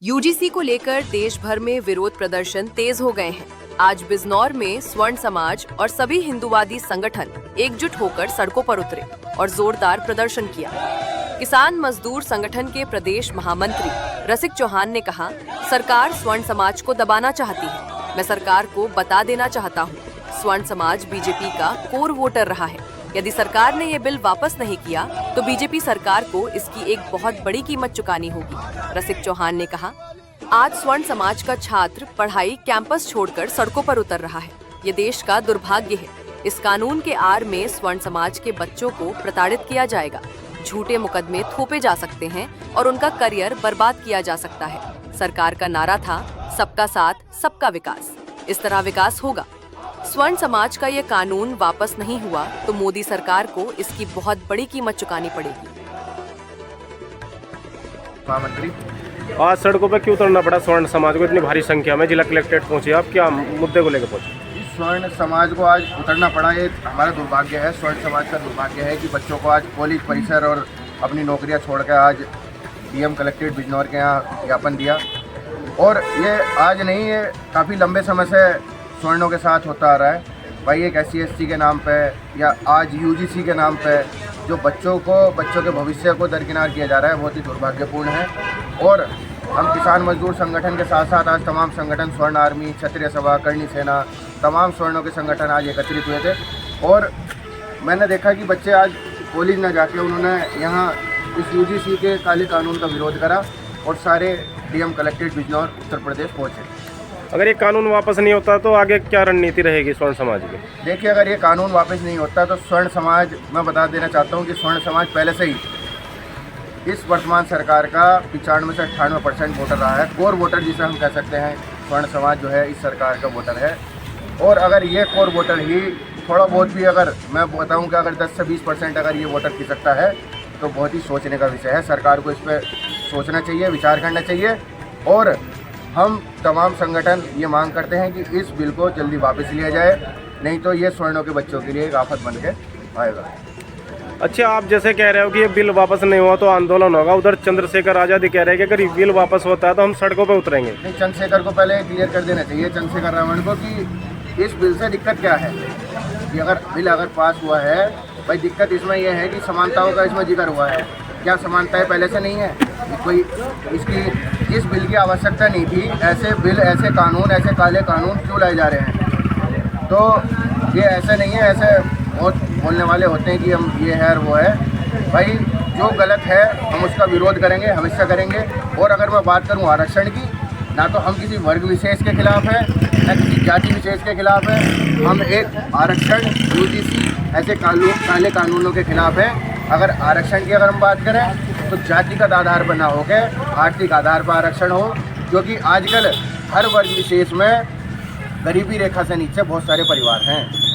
UGC को लेकर देश भर में विरोध प्रदर्शन तेज हो गए हैं। आज बिजनौर में स्वर्ण समाज और सभी हिंदूवादी संगठन एकजुट होकर सड़कों पर उतरे और जोरदार प्रदर्शन किया। किसान मजदूर संगठन के प्रदेश महामंत्री रसिक चौहान ने कहा, सरकार स्वर्ण समाज को दबाना चाहती है। मैं सरकार को बता देना चाहता हूँ, स्वर्ण समाज बीजेपी का कोर वोटर रहा है। यदि सरकार ने ये बिल वापस नहीं किया तो बीजेपी सरकार को इसकी एक बहुत बड़ी कीमत चुकानी होगी। रसिक चौहान ने कहा, आज स्वर्ण समाज का छात्र पढ़ाई कैंपस छोड़कर सड़कों पर उतर रहा है। ये देश का दुर्भाग्य है। इस कानून के आड़ में स्वर्ण समाज के बच्चों को प्रताड़ित किया जाएगा। झूठे मुकदमे थोपे जा सकते हैं और उनका करियर बर्बाद किया जा सकता है। सरकार का नारा था, सबका साथ सबका विकास। इस तरह विकास होगा। स्वर्ण समाज का ये कानून वापस नहीं हुआ तो मोदी सरकार को इसकी बहुत बड़ी कीमत चुकानी पड़ेगी। महामंत्री, आज सड़कों पर क्यों उतरना पड़ा स्वर्ण समाज को? इतनी भारी संख्या में जिला कलेक्ट्रेट पहुंचे, आप क्या मुद्दे को लेकर पहुंचे? स्वर्ण समाज को आज उतरना पड़ा, ये हमारा दुर्भाग्य है। स्वर्ण समाज का दुर्भाग्य है कि बच्चों को आज कॉलेज परिसर और अपनी नौकरियां छोड़कर आज डीएम कलेक्ट्रेट बिजनौर के यहाँ ज्ञापन दिया। और ये आज नहीं, ये काफ़ी लंबे समय से स्वर्णों के साथ होता आ रहा है। भाई एक SC/ST के नाम पे या आज UGC के नाम पे जो बच्चों के भविष्य को दरकिनार किया जा रहा है, बहुत ही दुर्भाग्यपूर्ण है। और हम किसान मजदूर संगठन के साथ साथ आज तमाम संगठन, स्वर्ण आर्मी, क्षत्रिय सभा, करणी सेना, तमाम स्वर्णों के संगठन आज एकत्रित हुए थे। और मैंने देखा कि बच्चे आज कॉलेज न जाके उन्होंने यहाँ इस UGC के काले कानून का विरोध करा और सारे डीएम कलेक्ट्रेट बिजनौर उत्तर प्रदेश पहुँचे। अगर ये कानून वापस नहीं होता तो आगे क्या रणनीति रहेगी स्वर्ण समाज की? देखिए, अगर ये कानून वापस नहीं होता तो स्वर्ण समाज, मैं बता देना चाहता हूँ कि स्वर्ण समाज पहले से ही इस वर्तमान सरकार का 95 से 98% वोटर रहा है। कोर वोटर जिसे हम कह सकते हैं, स्वर्ण समाज जो है इस सरकार का वोटर है। और अगर ये कोर वोटर ही थोड़ा बहुत भी, अगर मैं बताऊँ कि अगर 10 से 20% अगर ये वोटर खिसकता है तो बहुत ही सोचने का विषय है। सरकार को इस पर सोचना चाहिए, विचार करना चाहिए। और हम तमाम संगठन ये मांग करते हैं कि इस बिल को जल्दी वापस लिया जाए, नहीं तो ये स्वर्णों के बच्चों के लिए एक आफत बन के आएगा। अच्छा, आप जैसे कह रहे हो कि ये बिल वापस नहीं हुआ तो आंदोलन होगा, उधर चंद्रशेखर आज़ाद कह रहे हैं कि अगर ये बिल वापस होता है तो हम सड़कों पर उतरेंगे। नहीं, चंद्रशेखर को पहले क्लियर कर देना चाहिए, चंद्रशेखर रावण को, कि इस बिल से दिक्कत क्या है। कि अगर बिल पास हुआ है, भाई दिक्कत इसमें यह है कि समानताओं का इसमें जिक्र हुआ है। क्या समानताएं पहले से नहीं है? कोई इसकी इस बिल की आवश्यकता नहीं थी। ऐसे बिल, ऐसे कानून, ऐसे काले कानून क्यों लाए जा रहे हैं? तो ये ऐसे नहीं है, ऐसे बहुत बोलने वाले होते हैं कि हम ये है और वो है। भाई जो गलत है हम उसका विरोध करेंगे, हमेशा करेंगे। और अगर मैं बात करूँ आरक्षण की, ना तो हम किसी वर्ग विशेष के खिलाफ है, न किसी जाति विशेष के खिलाफ है। हम एक आरक्षण, UGC ऐसे काले कानूनों के खिलाफ है। अगर आरक्षण की अगर हम बात करें तो जातिगत आधार पर ना होकर आर्थिक आधार पर आरक्षण हो, क्योंकि आजकल हर वर्ग विशेष में गरीबी रेखा से नीचे बहुत सारे परिवार हैं।